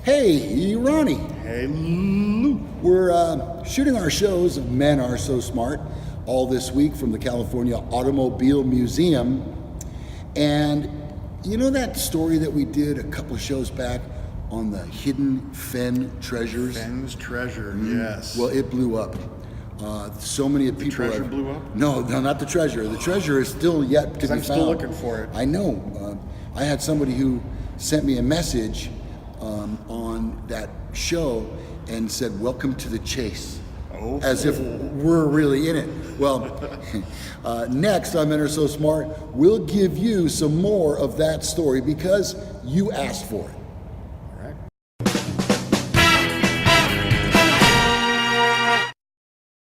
Hey, Ronnie. Hey, Lou. We're shooting our shows, Men Are So Smart, all this week from the California Automobile Museum. And you know that story that we did a couple of shows back on the hidden Fenn treasures? Fenn's treasure, yes. Well, it blew up. So many people. The treasure blew up? No, not the treasure. The treasure is still yet to be found. I'm still looking for it. I know. I had somebody who sent me a message on that show and said, "Welcome to the chase," as if we're really in it. Well, next on Men Are So Smart, we'll give you some more of that story because you asked for it. All right.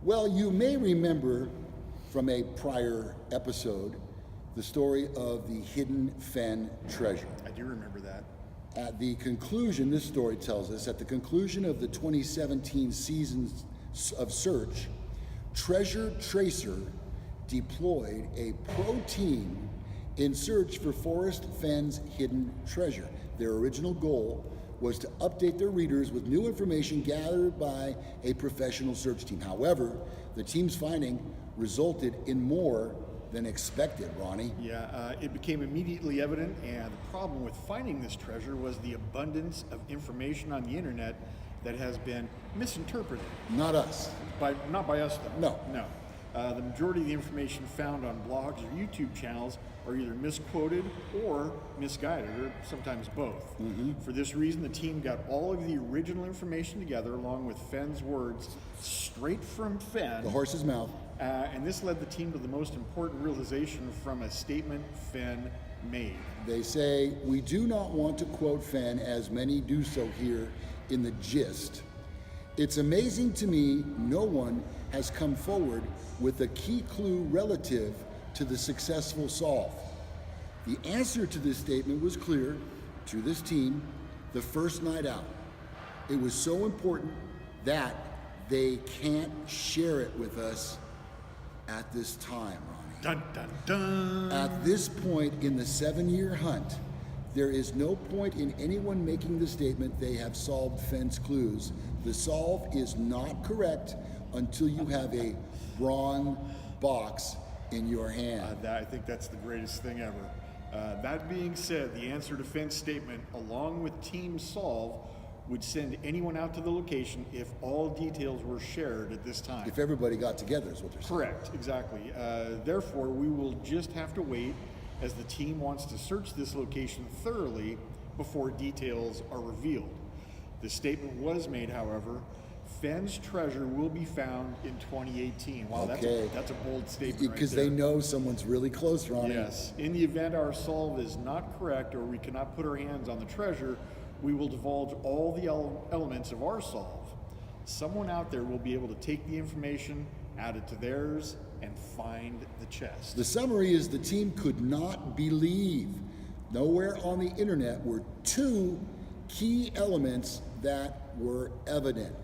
Well, you may remember from a prior episode the story of the hidden Fenn treasure. I do remember that. At the conclusion, this story tells us, at the conclusion of the 2017 season of search, Treasure Tracer deployed a pro team in search for Forrest Fenn's hidden treasure. Their original goal was to update their readers with new information gathered by a professional search team. However, the team's finding resulted in more than expected, Ronnie. Yeah, it became immediately evident, and the problem with finding this treasure was the abundance of information on the internet that has been misinterpreted. Not us. Not by us, though. No. The majority of the information found on blogs or YouTube channels are either misquoted or misguided, or sometimes both. For this reason, the team got all of the original information together, along with Fenn's words, straight from Fenn. The horse's mouth. And this led the team to the most important realization from a statement Fenn made. They say, "We do not want to quote Fenn, as many do so here in the gist. It's amazing to me no one has come forward with a key clue relative to the successful solve." The answer to this statement was clear to this team the first night out. It was so important that they can't share it with us at this time, Ronnie. Dun, dun, dun. At this point in the 7-year hunt, there is no point in anyone making the statement they have solved Fenn's clues. The solve is not correct until you have a wrong box in your hand. I think that's the greatest thing ever. That being said, the answer to Fenn's statement, along with Team Solve, would send anyone out to the location if all details were shared at this time. If everybody got together is what they're saying. Correct, exactly. Therefore, we will just have to wait, as the team wants to search this location thoroughly before details are revealed. The statement was made, however. Fenn's treasure will be found in 2018. Wow, Okay. that's a bold statement. Because right they there. know someone's really close, Ronnie. Yes. In the event our solve is not correct or we cannot put our hands on the treasure, we will divulge all the elements of our solve. Someone out there will be able to take the information, add it to theirs, and find the chest. The summary is the team could not believe nowhere on the internet were two key elements that were evident.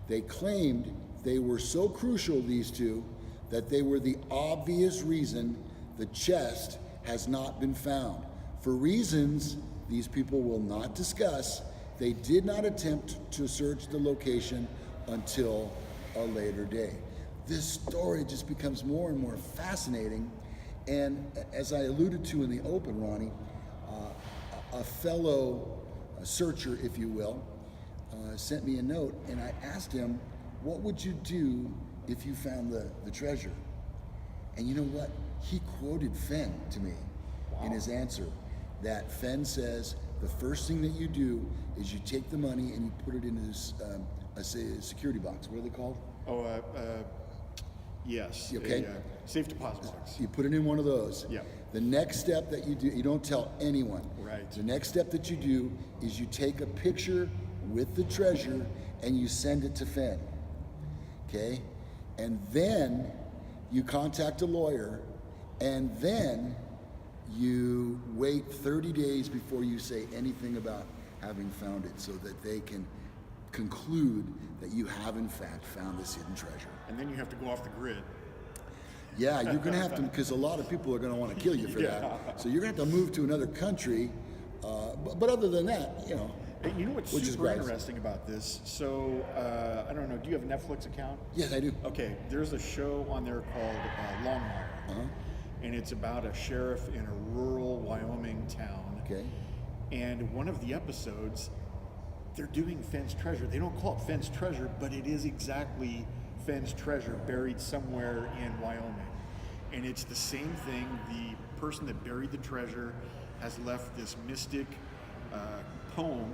They claimed they were so crucial, these two, that they were the obvious reason the chest has not been found. For reasons these people will not discuss, they did not attempt to search the location until a later day. This story just becomes more and more fascinating, and as I alluded to in the open, Ronnie, a fellow searcher, if you will, sent me a note, and I asked him, "What would you do if you found the treasure?" And you know what? He quoted Fenn to me in his answer, that Fenn says the first thing that you do is you take the money and you put it in a security box. What are they called? Yes. Okay. A safe deposit box. You put it in one of those. Yeah. The next step that you do, you don't tell anyone. Right. The next step that you do is you take a picture with the treasure and you send it to Fenn. Okay? And then you contact a lawyer, and then you wait 30 days before you say anything about having found it, so that they can conclude that you have in fact found this hidden treasure. And then you have to go off the grid. Yeah, you're going to have to, because a lot of people are going to want to kill you for that. So you're going to have to move to another country. But other than that, you know. Hey, you know what's Which is super great. interesting about this? So, I don't know, do you have a Netflix account? Yes, I do. Okay, there's a show on there called Longmire. And it's about a sheriff in a rural Wyoming town. Okay. And one of the episodes, they're doing Fenn's treasure. They don't call it Fenn's treasure, but it is exactly Fenn's treasure buried somewhere in Wyoming. And it's the same thing. The person that buried the treasure has left this mystic poem.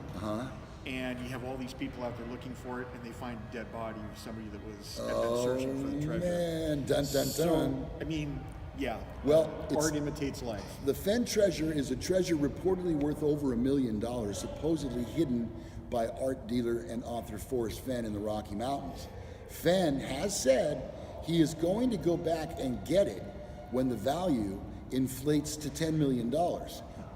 And you have all these people out there looking for it, and they find a dead body of somebody that had been searching for the treasure. Man, dun dun dun. So, I mean, yeah. Well, art imitates life. The Fenn treasure is a treasure reportedly worth over $1 million, supposedly hidden by art dealer and author Forrest Fenn in the Rocky Mountains. Fenn has said he is going to go back and get it when the value inflates to $10 million.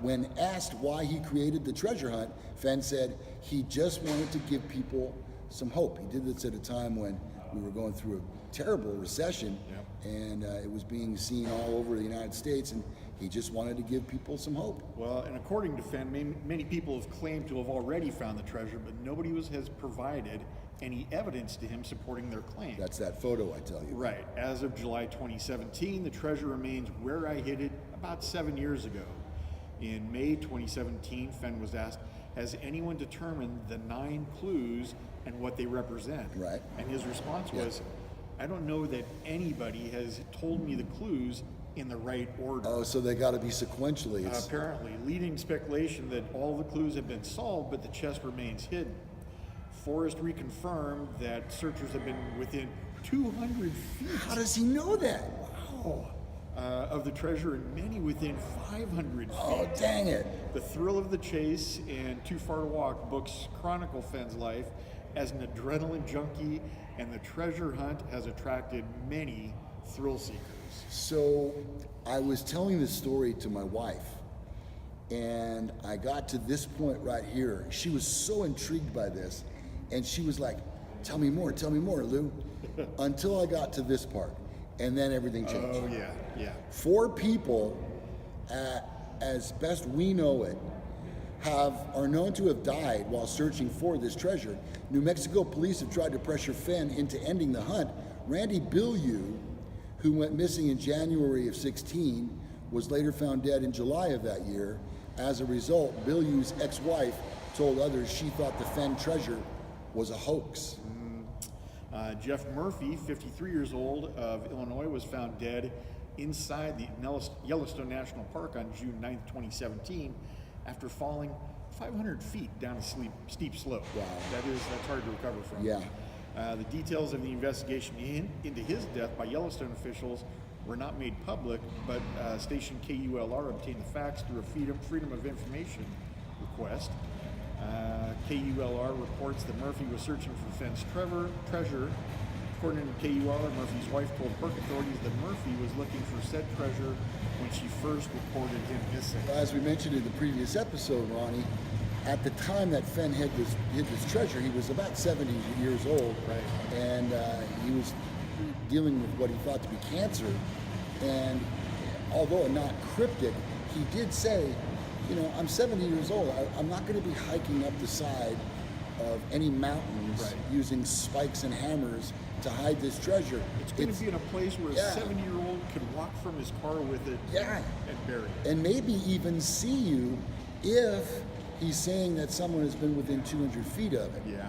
When asked why he created the treasure hunt, Fenn said he just wanted to give people some hope. He did this at a time when we were going through a terrible recession, and it was being seen all over the United States, and he just wanted to give people some hope. Well, and according to Fenn, many people have claimed to have already found the treasure, but nobody has provided any evidence to him supporting their claim. That's that photo I tell you. Right. As of July 2017, the treasure remains where I hid it about 7 years ago. In May 2017, Fenn was asked, has anyone determined the 9 clues and what they represent? Right. And his response was, I don't know that anybody has told me the clues in the right order. Oh, so they got to be sequentially. Apparently, leading speculation that all the clues have been solved, but the chest remains hidden. Forrest reconfirmed that searchers have been within 200 feet. How does he know that? Wow. Of the treasure, and many within 500 feet. Oh, dang it. The thrill of the chase and Too Far to Walk books chronicle Fenn's life as an adrenaline junkie, and the treasure hunt has attracted many thrill seekers. So I was telling this story to my wife, and I got to this point right here. She was so intrigued by this, and she was like, tell me more, Lou, until I got to this part. And then everything changed. Oh, yeah. 4 people, as best we know it, are known to have died while searching for this treasure. New Mexico police have tried to pressure Fenn into ending the hunt. Randy Bilyeu, who went missing in January of 16, was later found dead in July of that year. As a result, Bilyeu's ex-wife told others she thought the Fenn treasure was a hoax. Jeff Murphy, 53 years old, of Illinois, was found dead inside the Yellowstone National Park on June 9th, 2017, after falling 500 feet down a steep slope. Wow. That's hard to recover from. Yeah. The details of the investigation into his death by Yellowstone officials were not made public, but station KULR obtained the facts through a Freedom of Information request. KULR reports that Murphy was searching for Fenn's treasure. According to KULR, Murphy's wife told park authorities that Murphy was looking for said treasure when she first reported him missing. As we mentioned in the previous episode, Ronnie, at the time that Fenn hid this treasure, he was about 70 years old. Right. And he was dealing with what he thought to be cancer. And although not cryptic, he did say, you know, I'm 70 years old. I'm not going to be hiking up the side of any mountains using spikes and hammers to hide this treasure. It's going to be in a place where a 70-year-old could walk from his car with it and bury it. And maybe even see you if he's saying that someone has been within 200 feet of it. Yeah.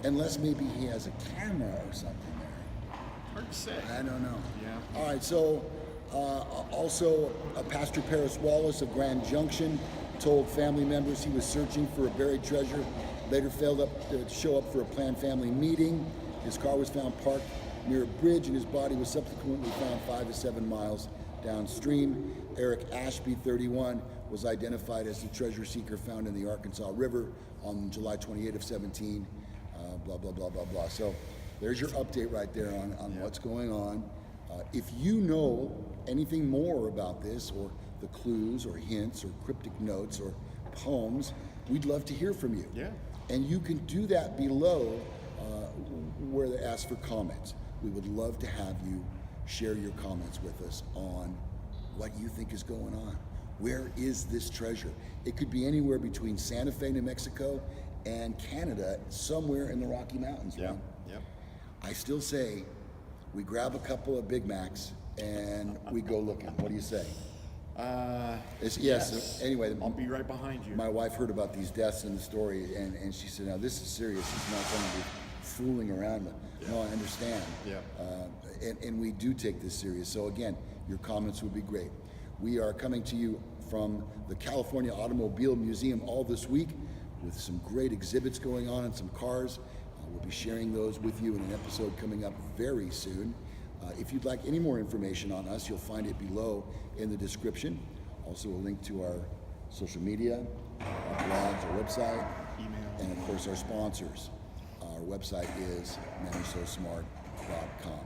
Unless maybe he has a camera or something there. Hard to say. I don't know. Yeah. All right, so also Pastor Paris Wallace of Grand Junction told family members he was searching for a buried treasure, later failed to show up for a planned family meeting. His car was found parked near a bridge, and his body was subsequently found 5 to 7 miles downstream. Eric Ashby, 31, was identified as the treasure seeker found in the Arkansas River on July 28 of 17, blah, blah, blah, blah, blah. So there's your update right there on what's going on. If you know anything more about this, or the clues or hints or cryptic notes or poems, we'd love to hear from you. Yeah. And you can do that below where they ask for comments. We would love to have you share your comments with us on what you think is going on. Where is this treasure? It could be anywhere between Santa Fe, New Mexico, and Canada, somewhere in the Rocky Mountains. Yep. Ron. Yep. I still say we grab a couple of Big Macs and we go looking. What do you say? Yes. Anyway, I'll be right behind you. my wife heard about these deaths in the story, and she said, "Now this is serious. It's not something we're fooling around with." No, I understand. Yeah. And we do take this serious. So again, your comments would be great. We are coming to you from the California Automobile Museum all this week with some great exhibits going on and some cars. We'll be sharing those with you in an episode coming up very soon. If you'd like any more information on us, you'll find it below in the description. Also a link to our social media, our blogs, our website, Email. and of course our sponsors. Our website is menaresosmart.com.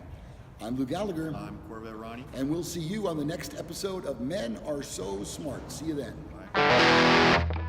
I'm Lou Gallagher, I'm Corvette Ronnie. and we'll see you on the next episode of Men Are So Smart. See you then. Bye.